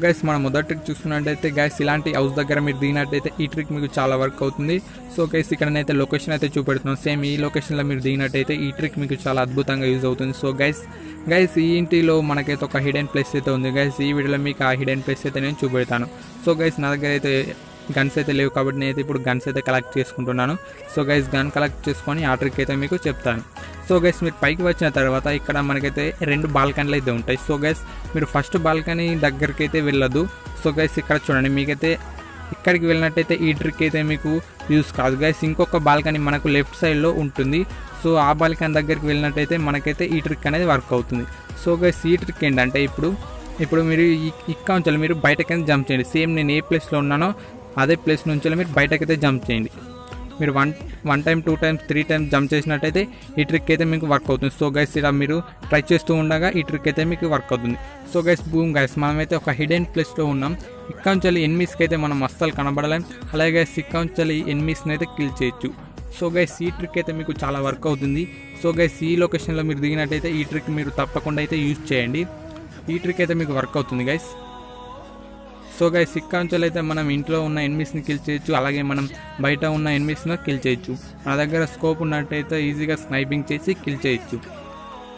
Guys మన మొదటి trick చూసుకున్నట్టయితే గైస్ ఇలాంటి హౌస్ దగ్గర మీరు దిగినట్టయితే ఈ ట్రిక్ మీకు చాలా వర్క్ అవుతుంది. సో గైస్ ఇక్కడనైతే లొకేషన్ అయితే చూపెడుతున్నాం. సేమ్ ఈ లొకేషన్లో మీరు దిగినట్టయితే ఈ ట్రిక్ మీకు చాలా అద్భుతంగా యూజ్ అవుతుంది. సో గైస్ ఈ ఇంటిలో మనకైతే ఒక హిడెన్ ప్లేస్ అయితే ఉంది గైస్. ఈ వీడియోలో మీకు ఆ హిడెన్ ప్లేస్ అయితే నేను చూపెడతాను. సో గైస్ నా దగ్గర అయితే గన్స్ అయితే లేవు కాబట్టి నేనైతే ఇప్పుడు గన్స్ అయితే కలెక్ట్ చేసుకుంటున్నాను. సో గైస్ గన్ కలెక్ట్ చేసుకొని ఆ ట్రిక్ అయితే మీకు చెప్తాను. సో గైస్ మీరు పైకి వచ్చిన తర్వాత ఇక్కడ మనకైతే 2 బాల్కనీలు అయితే ఉంటాయి. సో గైస్ మీరు ఫస్ట్ బాల్కనీ దగ్గరికి అయితే వెళ్ళొద్దు. సో గైస్ ఇక్కడ చూడండి, మీకైతే ఇక్కడికి వెళ్ళినట్టయితే ఈ ట్రిక్ అయితే మీకు యూస్ కాదు గైస్. ఇంకొక బాల్కనీ మనకు లెఫ్ట్ సైడ్లో ఉంటుంది. సో ఆ బాల్కనీ దగ్గరికి వెళ్ళినట్టయితే మనకైతే ఈ ట్రిక్ అనేది వర్క్ అవుతుంది. సో గైస్ ఈ ట్రిక్ ఏంటంటే ఇప్పుడు మీరు ఇక్కడ నుంచి మీరు బయటకైతే జంప్ చేయండి. సేమ్ నేను ఏ ప్లేస్లో ఉన్నానో అదే ప్లేస్ నుంచి మీరు బయటకైతే జంప్ చేయండి. మీరు one time 2 times 3 times jump చేసినట్టయితే ఈ ట్రిక్ అయితే మీకు వర్క్ అవుతుంది. సో గైస్ ఇలా మీరు ట్రై చేస్తూ ఉండగా ఈ ట్రిక్ అయితే మీకు వర్క్ అవుతుంది. సో గైస్ బూమ్ గైస్ మనమైతే ఒక హిడెన్ ప్లేస్లో ఉన్నాం. ఇక్కడ నుంచి ఎనిమీస్కి అయితే మనం అస్సలు కనబడలేం. అలాగే ఇక్కడ నుంచి ఎనిమీస్ని అయితే కిల్ చేయొచ్చు. సో గైస్ ఈ ట్రిక్ అయితే మీకు చాలా వర్క్ అవుతుంది. సో గైస్ ఈ లొకేషన్లో మీరు దిగినట్టయితే ఈ ట్రిక్ మీరు తప్పకుండా అయితే యూజ్ చేయండి. ఈ ట్రిక్ అయితే మీకు వర్క్ అవుతుంది గైస్. సో గైస్ ఇక్కడ నుంచి అయితే మనం ఇంట్లో ఉన్న ఎనిమీస్ని కిల్ చేయొచ్చు. అలాగే మనం బయట ఉన్న ఎనిమీస్ని కిల్ చేయొచ్చు. మన దగ్గర స్కోప్ ఉన్నట్టయితే ఈజీగా స్నైపింగ్ చేసి కిల్ చేయొచ్చు.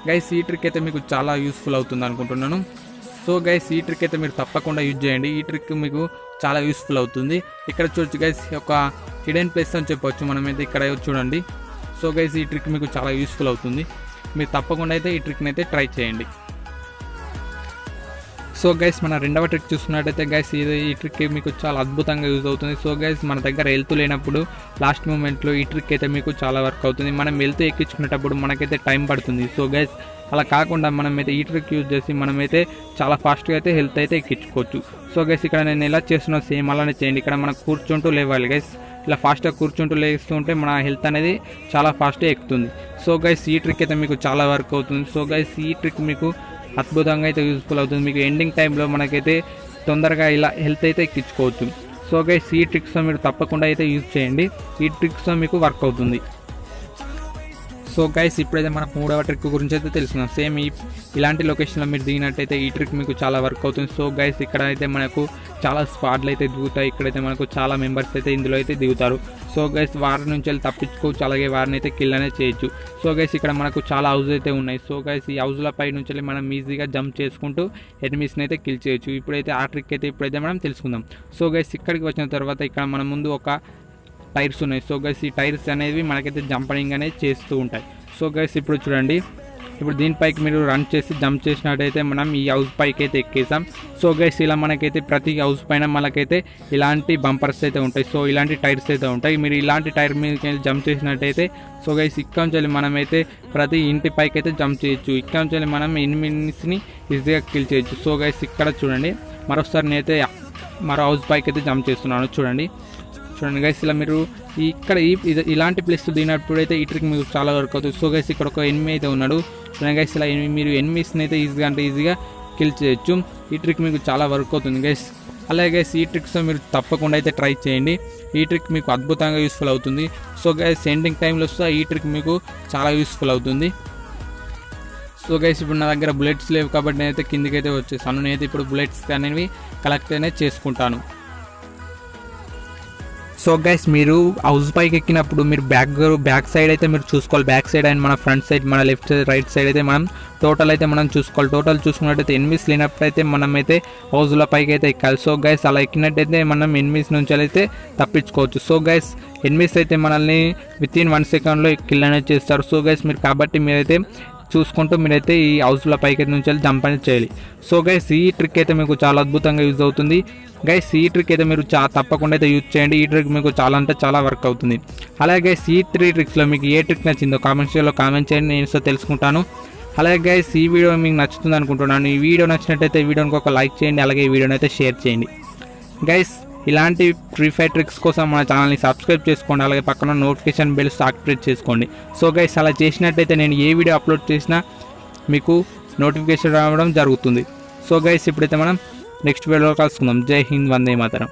గైస్ ఈ ట్రిక్ అయితే మీకు చాలా యూస్ఫుల్ అవుతుంది అనుకుంటున్నాను. సో గైస్ ఈ ట్రిక్ అయితే మీరు తప్పకుండా యూజ్ చేయండి. ఈ ట్రిక్ మీకు చాలా యూస్ఫుల్ అవుతుంది. ఇక్కడ చూడొచ్చు గైస్ ఒక హిడెన్ ప్లేస్ అని చెప్పొచ్చు మనమైతే ఇక్కడ చూడండి. సో గైస్ ఈ ట్రిక్ మీకు చాలా యూస్ఫుల్ అవుతుంది. మీరు తప్పకుండా అయితే ఈ ట్రిక్ని అయితే ట్రై చేయండి. సో గైస్ మన రెండవ ట్రిక్ చూసుకున్నట్టయితే గైస్ ఈ ట్రిక్ మీకు చాలా అద్భుతంగా యూజ్ అవుతుంది. సో గైస్ మన దగ్గర హెల్త్ లేనప్పుడు లాస్ట్ మూమెంట్లో ఈ ట్రిక్ అయితే మీకు చాలా వర్క్ అవుతుంది. మనం హెల్త్ ఎక్కించుకునేటప్పుడు మనకైతే టైం పడుతుంది. సో గైస్ అలా కాకుండా మనమైతే ఈ ట్రిక్ యూజ్ చేసి మనమైతే చాలా ఫాస్ట్గా అయితే హెల్త్ అయితే ఎక్కించుకోవచ్చు. సో గైస్ ఇక్కడ నేను ఎలా చేస్తున్నా సేమ్ అలానే చేయండి. ఇక్కడ మనం కూర్చుంటూ లేవాలి గైస్. ఇలా ఫాస్ట్గా కూర్చుంటూ లేస్తూ ఉంటే మన హెల్త్ అనేది చాలా ఫాస్ట్గా ఎక్కుతుంది. సో గైస్ ఈ ట్రిక్ అయితే మీకు చాలా వర్క్ అవుతుంది. సో గైస్ ఈ ట్రిక్ మీకు అద్భుతంగా అయితే యూస్ఫుల్ అవుతుంది. మీకు ఎండింగ్ టైంలో మనకైతే తొందరగా ఇలా హెల్త్ అయితే ఎక్కించుకోవచ్చు. సో గైస్ ఈ ట్రిక్స్తో మీరు తప్పకుండా అయితే యూజ్ చేయండి. ఈ ట్రిక్స్తో మీకు వర్క్ అవుతుంది. సో గైస్ ఇప్పుడైతే మనకు 3వ ట్రిక్ గురించి అయితే తెలుసుకుందాం. సేమ్ ఇలాంటి లొకేషన్లో మీరు దిగినట్టయితే ఈ ట్రిక్ మీకు చాలా వర్క్ అవుతుంది. సో గైస్ ఇక్కడ అయితే మనకు చాలా స్పాట్లు అయితే దిగుతాయి. ఇక్కడైతే మనకు చాలా మెంబర్స్ అయితే ఇందులో అయితే దిగుతారు. సో గైస్ వారి నుంచి వెళ్ళి తప్పించుకోవచ్చు. అలాగే వారిని అయితే కిల్ అనేది చేయొచ్చు. సో గైస్ ఇక్కడ మనకు చాలా హౌస్ అయితే ఉన్నాయి. సో గైస్ ఈ హౌస్ల పై నుంచి వెళ్ళి మనం ఈజీగా జంప్ చేసుకుంటూ ఎనిమీస్ని అయితే కిల్ చేయొచ్చు. ఇప్పుడైతే ఆ ట్రిక్ అయితే మనం తెలుసుకుందాం. సో గైస్ ఇక్కడికి వచ్చిన తర్వాత ఇక్కడ మన ముందు ఒక టైర్స్ ఉన్నాయి. సో గైస్ ఈ టైర్స్ అనేవి మనకైతే జంపింగ్ అనేది చేస్తూ ఉంటాయి. సో గైస్ ఇప్పుడు చూడండి, ఇప్పుడు దీనిపైకి మీరు రన్ చేసి జంప్ చేసినట్టయితే మనం ఈ హౌస్ పైకి అయితే ఎక్కేసాం. సో గైస్ ఇలా మనకైతే ప్రతి హౌస్ పైన మనకైతే ఇలాంటి బంపర్స్ అయితే ఉంటాయి. సో ఇలాంటి టైర్స్ అయితే ఉంటాయి. మీరు ఇలాంటి టైర్ మీదకి వెళ్ళి జంప్ చేసినట్టయితే సో గైస్ ఇక్కడ నుంచి మనమైతే ప్రతి ఇంటి పైకి అయితే జంప్ చేయొచ్చు. ఇక్కడ నుంచి మనం ఎనిమిస్ని ఈజీగా కిల్ చేయొచ్చు. సో గైస్ ఇక్కడ చూడండి, మరోసారి నేనైతే మరో హౌస్ పైకి అయితే జంప్ చేస్తున్నాను. చూడండి గైస్ ఇలా మీరు ఇక్కడ ఇలాంటి ప్లేస్ దిగినప్పుడు అయితే ఈ ట్రిక్ మీకు చాలా వర్క్ అవుతుంది. సో గైస్ ఇక్కడ ఒక ఎనిమీ అయితే ఉన్నాడు. చూడండి గైస్ ఇలా మీరు ఎనిమీస్ని అయితే ఈజీగా కిల్ చేయొచ్చు. ఈ ట్రిక్ మీకు చాలా వర్క్ అవుతుంది గైస్. అలాగే గైస్ ఈ ట్రిక్స్తో మీరు తప్పకుండా అయితే ట్రై చేయండి. ఈ ట్రిక్ మీకు అద్భుతంగా యూస్ఫుల్ అవుతుంది. సో గైస్ ఎండింగ్ టైంలో వస్తే ఈ ట్రిక్ మీకు చాలా యూస్ఫుల్ అవుతుంది. సో గైస్ ఇప్పుడు నా దగ్గర బుల్లెట్స్ లేవు కాబట్టి నేనైతే కిందికి అయితే వచ్చేసాను. నేనైతే ఇప్పుడు బుల్లెట్స్ అనేవి కలెక్ట్ అనేది చేసుకుంటాను. సో గైస్ మీరు హౌస్ పైకి ఎక్కినప్పుడు మీరు బ్యాక్ సైడ్ అయితే మీరు చూసుకోవాలి. బ్యాక్ సైడ్ అండ్ మన ఫ్రంట్ సైడ్, మన లెఫ్ట్ సైడ్, రైట్ సైడ్ అయితే మనం టోటల్ అయితే మనం చూసుకోవాలి. టోటల్ చూసుకున్నట్టయితే ఎనిమీస్ లేనప్పుడు అయితే మనమైతే హౌస్ల పైకి అయితే ఎక్కాలి. సో గైస్ అలా ఎక్కినట్టయితే మనం ఎనిమీస్ నుంచి అయితే తప్పించుకోవచ్చు. సో గైస్ ఎనిమీస్ అయితే మనల్ని వితిన్ 1 సెకండ్లో కిల్ అనేది చేస్తారు. సో గైస్ మీరు కాబట్టి మీరైతే చూసుకుంటూ మీరైతే ఈ హౌస్ల పైకి నుంచి వెళ్ళి జంప్ అనేది చేయాలి. సో గైస్ ఈ ట్రిక్ అయితే మీకు చాలా అద్భుతంగా యూజ్ అవుతుంది. గైస్ ఈ ట్రిక్ అయితే మీరు తప్పకుండా అయితే యూజ్ చేయండి. ఈ ట్రిక్ మీకు చాలా అంటే చాలా వర్క్ అవుతుంది. అలాగే గైస్ ఈ 3 ట్రిక్స్లో మీకు ఏ ట్రిక్ నచ్చిందో కామెంట్ సెక్షన్లో కామెంట్ చేయండి, నేను తెలుసుకుంటాను. అలాగే గైస్ ఈ వీడియో మీకు నచ్చుతుంది అనుకుంటున్నాను. ఈ వీడియో నచ్చినట్టయితే వీడియోకి ఒక లైక్ చేయండి. అలాగే ఈ వీడియోని అయితే షేర్ చేయండి. గైస్ ఇలాంటి ఫ్రీ ఫైర్ ట్రిక్స్ కోసం మన ఛానల్ని సబ్స్క్రైబ్ చేసుకోండి. అలాగే పక్కన నోటిఫికేషన్ బెల్ యాక్టివేట్ చేసుకోండి. సో గైస్ అలా చేసినట్టయితే నేను ఏ వీడియో అప్లోడ్ చేసినా మీకు నోటిఫికేషన్ రావడం జరుగుతుంది. సో గైస్ ఇప్పుడైతే మనం నెక్స్ట్ వీడియోలో కలుసుకుందాం. జై హింద్, వందే మాతరం.